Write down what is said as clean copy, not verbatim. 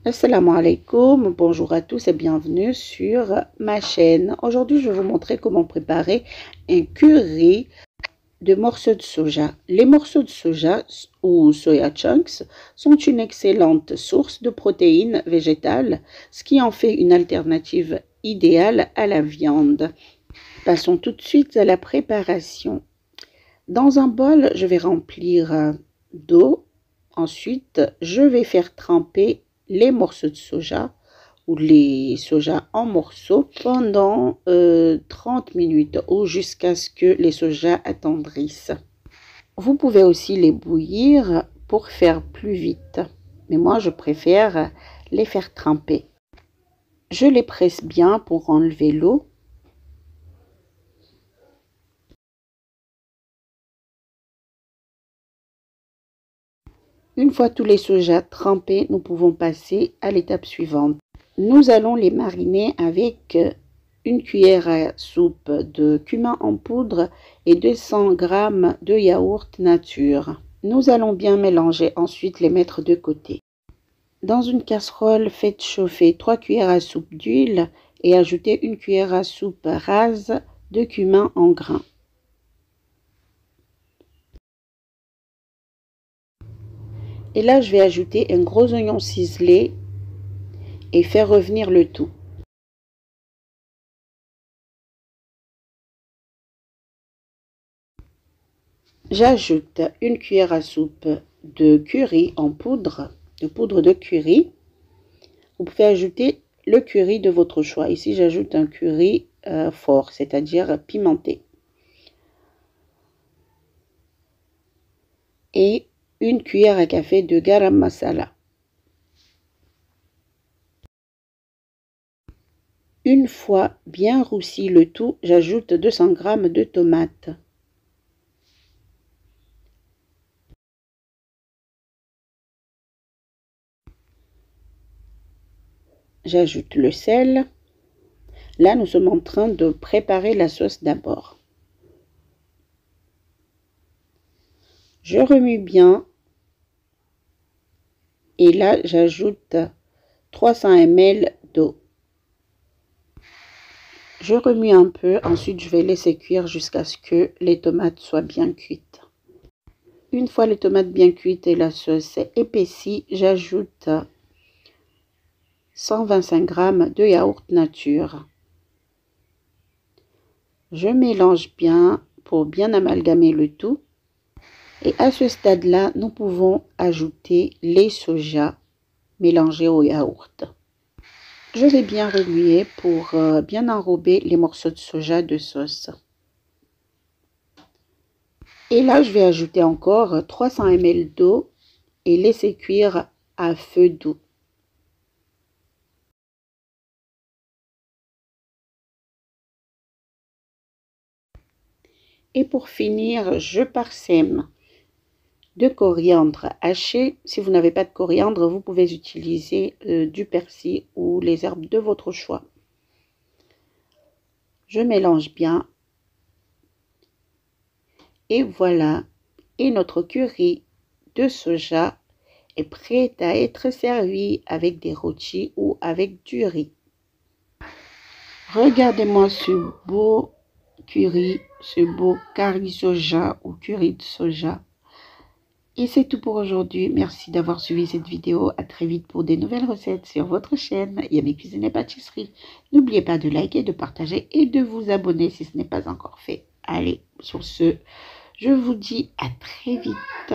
Assalamu alaikum, bonjour à tous et bienvenue sur ma chaîne. Aujourd'hui, je vais vous montrer comment préparer un curry de morceaux de soja. Les morceaux de soja ou soya chunks sont une excellente source de protéines végétales, ce qui en fait une alternative idéale à la viande. Passons tout de suite à la préparation. Dans un bol, je vais remplir d'eau. Ensuite, je vais faire tremper les morceaux de soja ou les sojas en morceaux pendant 30 minutes ou jusqu'à ce que les sojas attendrissent. Vous pouvez aussi les bouillir pour faire plus vite, mais moi je préfère les faire tremper. Je les presse bien pour enlever l'eau. Une fois tous les sojas trempés, nous pouvons passer à l'étape suivante. Nous allons les mariner avec une cuillère à soupe de cumin en poudre et 200 g de yaourt nature. Nous allons bien mélanger, ensuite les mettre de côté. Dans une casserole, faites chauffer 3 cuillères à soupe d'huile et ajoutez une cuillère à soupe rase de cumin en grains. Et là, je vais ajouter un gros oignon ciselé et faire revenir le tout. J'ajoute une cuillère à soupe de curry en poudre, de poudre de curry. Vous pouvez ajouter le curry de votre choix. Ici, j'ajoute un curry fort, c'est-à-dire pimenté. Et une cuillère à café de garam masala. Une fois bien roussi le tout, j'ajoute 200 g de tomates. J'ajoute le sel. Là, nous sommes en train de préparer la sauce d'abord. Je remue bien. Et là, j'ajoute 300 ml d'eau. Je remue un peu, ensuite je vais laisser cuire jusqu'à ce que les tomates soient bien cuites. Une fois les tomates bien cuites et la sauce épaissie, j'ajoute 125 g de yaourt nature. Je mélange bien pour bien amalgamer le tout. Et à ce stade-là, nous pouvons ajouter les sojas mélangés au yaourt. Je vais bien remuer pour bien enrober les morceaux de soja de sauce. Et là, je vais ajouter encore 300 ml d'eau et laisser cuire à feu doux. Et pour finir, je parsème de coriandre haché. Si vous n'avez pas de coriandre, vous pouvez utiliser du persil ou les herbes de votre choix. Je mélange bien. Et voilà, et notre curry de soja est prêt à être servi avec des rôtis ou avec du riz. Regardez-moi ce beau curry, ce beau curry soja ou curry de soja. Et c'est tout pour aujourd'hui. Merci d'avoir suivi cette vidéo. À très vite pour des nouvelles recettes sur votre chaîne Yummy Cuisine et Pâtisserie. N'oubliez pas de liker, de partager et de vous abonner si ce n'est pas encore fait. Allez, sur ce, je vous dis à très vite.